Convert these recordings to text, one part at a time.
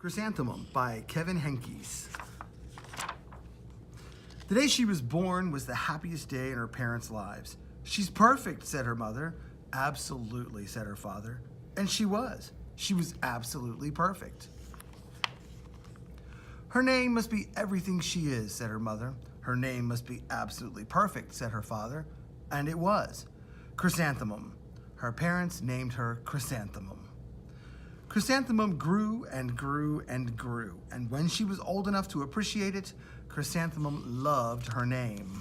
Chrysanthemum by Kevin Henkes. The day she was born was the happiest day in her parents' lives. She's perfect, said her mother. Absolutely, said her father. And she was. She was absolutely perfect. Her name must be everything she is, said her mother. Her name must be absolutely perfect, said her father. And it was. Chrysanthemum. Her parents named her Chrysanthemum. Chrysanthemum grew and grew and grew, and when she was old enough to appreciate it, Chrysanthemum loved her name.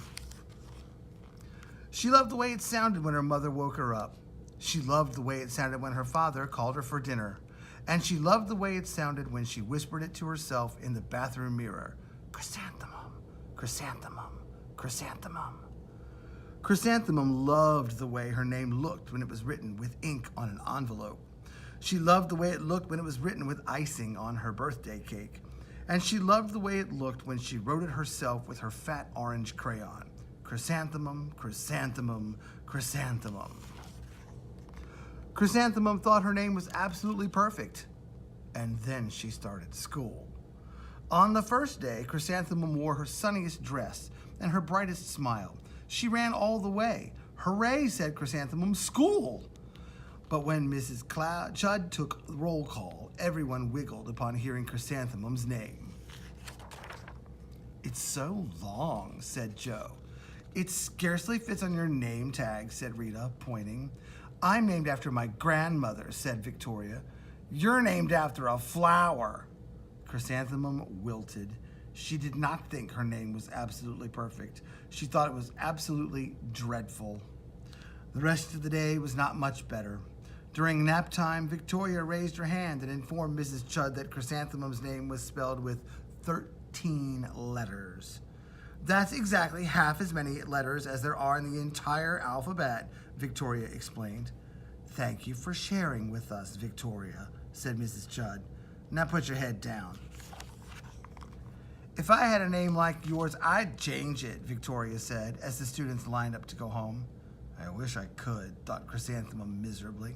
She loved the way it sounded when her mother woke her up. She loved the way it sounded when her father called her for dinner. And she loved the way it sounded when she whispered it to herself in the bathroom mirror. Chrysanthemum, chrysanthemum, chrysanthemum. Chrysanthemum loved the way her name looked when it was written with ink on an envelope. She loved the way it looked when it was written with icing on her birthday cake. And she loved the way it looked when she wrote it herself with her fat orange crayon. Chrysanthemum, chrysanthemum, chrysanthemum. Chrysanthemum thought her name was absolutely perfect. And then she started school. On the first day, Chrysanthemum wore her sunniest dress and her brightest smile. She ran all the way. Hooray, said Chrysanthemum, school! But when Mrs. Judd took roll call, everyone wiggled upon hearing Chrysanthemum's name. It's so long, said Joe. It scarcely fits on your name tag, said Rita, pointing. I'm named after my grandmother, said Victoria. You're named after a flower. Chrysanthemum wilted. She did not think her name was absolutely perfect. She thought it was absolutely dreadful. The rest of the day was not much better. During nap time, Victoria raised her hand and informed Mrs. Judd that Chrysanthemum's name was spelled with 13 letters. That's exactly half as many letters as there are in the entire alphabet, Victoria explained. Thank you for sharing with us, Victoria, said Mrs. Judd. Now put your head down. If I had a name like yours, I'd change it, Victoria said, as the students lined up to go home. I wish I could, thought Chrysanthemum miserably.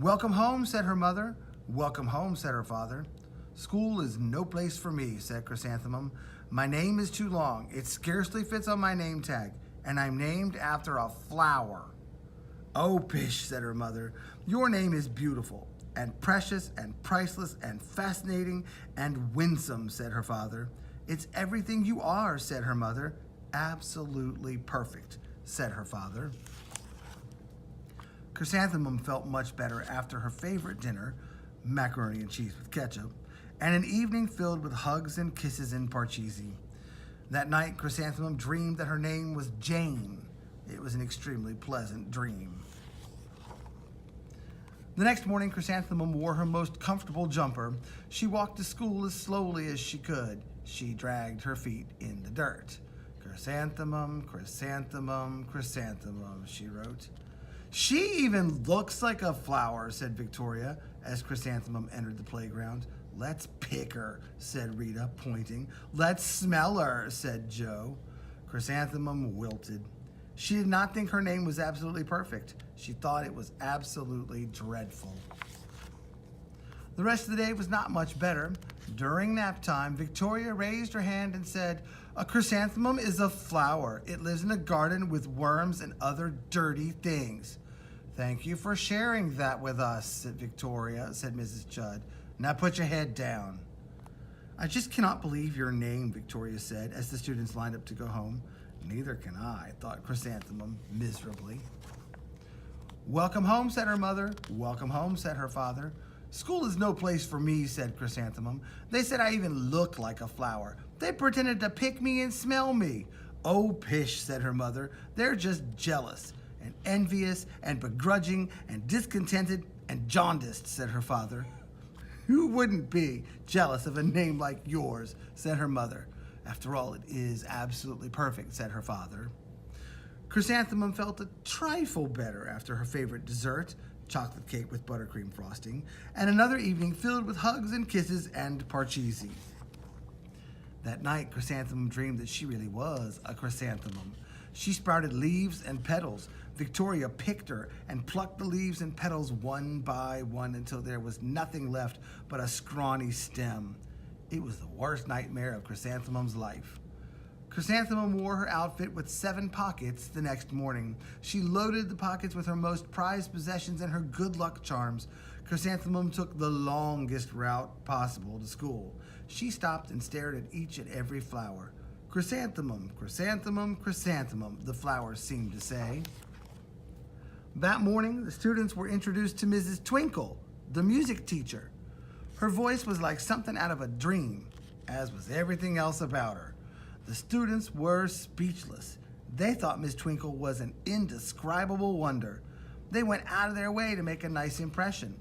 Welcome home, said her mother. Welcome home, said her father. School is no place for me, said Chrysanthemum. My name is too long. It scarcely fits on my name tag, and I'm named after a flower. Oh, pish, said her mother. Your name is beautiful, and precious, and priceless, and fascinating, and winsome, said her father. It's everything you are, said her mother. Absolutely perfect, said her father. Chrysanthemum felt much better after her favorite dinner, macaroni and cheese with ketchup, and an evening filled with hugs and kisses and parcheesi. That night, Chrysanthemum dreamed that her name was Jane. It was an extremely pleasant dream. The next morning, Chrysanthemum wore her most comfortable jumper. She walked to school as slowly as she could. She dragged her feet in the dirt. Chrysanthemum, chrysanthemum, chrysanthemum, she wrote. She even looks like a flower, said Victoria, as Chrysanthemum entered the playground. Let's pick her, said Rita, pointing. Let's smell her, said Joe. Chrysanthemum wilted. She did not think her name was absolutely perfect. She thought it was absolutely dreadful. The rest of the day was not much better. During nap time, Victoria raised her hand and said, a chrysanthemum is a flower. It lives in a garden with worms and other dirty things. Thank you for sharing that with us, said Victoria, said Mrs. Judd. Now put your head down. I just cannot believe your name, Victoria said, as the students lined up to go home. Neither can I, thought Chrysanthemum miserably. Welcome home, said her mother. Welcome home, said her father. School is no place for me, said Chrysanthemum. They said I even looked like a flower. They pretended to pick me and smell me. Oh, pish, said her mother. They're just jealous and envious and begrudging and discontented and jaundiced, said her father. Who wouldn't be jealous of a name like yours, said her mother. After all, it is absolutely perfect, said her father. Chrysanthemum felt a trifle better after her favorite dessert, chocolate cake with buttercream frosting, and another evening filled with hugs and kisses and parcheesi. That night, Chrysanthemum dreamed that she really was a chrysanthemum. She sprouted leaves and petals. Victoria picked her and plucked the leaves and petals one by one until there was nothing left but a scrawny stem. It was the worst nightmare of Chrysanthemum's life. Chrysanthemum wore her outfit with 7 pockets the next morning. She loaded the pockets with her most prized possessions and her good luck charms. Chrysanthemum took the longest route possible to school. She stopped and stared at each and every flower. Chrysanthemum, chrysanthemum, chrysanthemum, the flowers seemed to say. That morning, the students were introduced to Mrs. Twinkle, the music teacher. Her voice was like something out of a dream, as was everything else about her. The students were speechless. They thought Miss Twinkle was an indescribable wonder. They went out of their way to make a nice impression.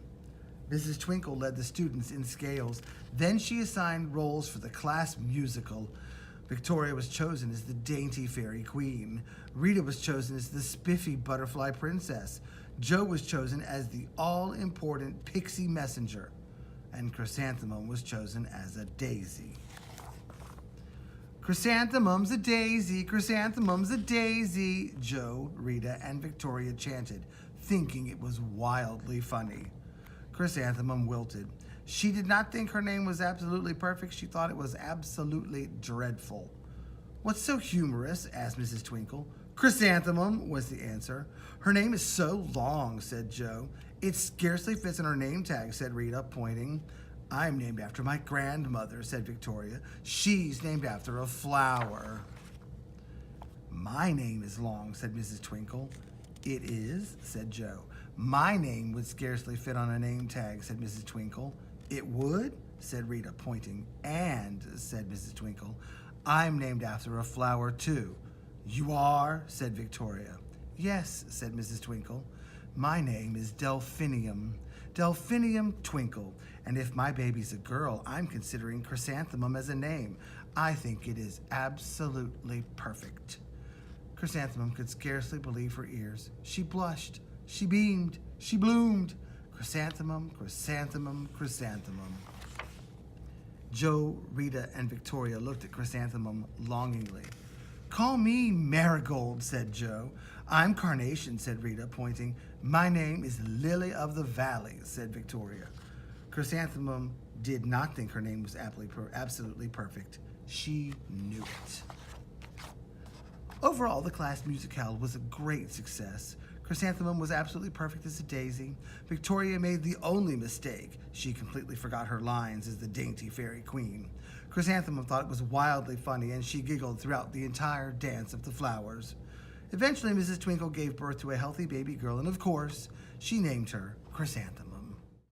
Mrs. Twinkle led the students in scales. Then she assigned roles for the class musical. Victoria was chosen as the dainty fairy queen. Rita was chosen as the spiffy butterfly princess. Jo was chosen as the all-important pixie messenger. And Chrysanthemum was chosen as a daisy. Chrysanthemum's a daisy, chrysanthemum's a daisy, Jo, Rita, and Victoria chanted, thinking it was wildly funny. Chrysanthemum wilted. She did not think her name was absolutely perfect. She thought it was absolutely dreadful. What's so humorous? Asked Mrs. Twinkle. Chrysanthemum was the answer. Her name is so long, said Jo. It scarcely fits in her name tag, said Rita, pointing. I'm named after my grandmother, said Victoria. She's named after a flower. My name is long, said Mrs. Twinkle. It is, said Jo. My name would scarcely fit on a name tag, said Mrs. Twinkle. It would, said Rita, pointing. And, said Mrs. Twinkle, I'm named after a flower, too. You are, said Victoria. Yes, said Mrs. Twinkle. My name is Delphinium. Delphinium Twinkle. And if my baby's a girl, I'm considering Chrysanthemum as a name. I think it is absolutely perfect. Chrysanthemum could scarcely believe her ears. She blushed. She beamed. She bloomed. Chrysanthemum, chrysanthemum, chrysanthemum. Jo, Rita, and Victoria looked at Chrysanthemum longingly. Call me Marigold, said Jo. I'm Carnation, said Rita, pointing. My name is Lily of the Valley, said Victoria. Chrysanthemum did not think her name was absolutely perfect. She knew it. Overall, the class musicale was a great success. Chrysanthemum was absolutely perfect as a daisy. Victoria made the only mistake. She completely forgot her lines as the dainty fairy queen. Chrysanthemum thought it was wildly funny, and she giggled throughout the entire dance of the flowers. Eventually, Mrs. Twinkle gave birth to a healthy baby girl, and of course, she named her Chrysanthemum.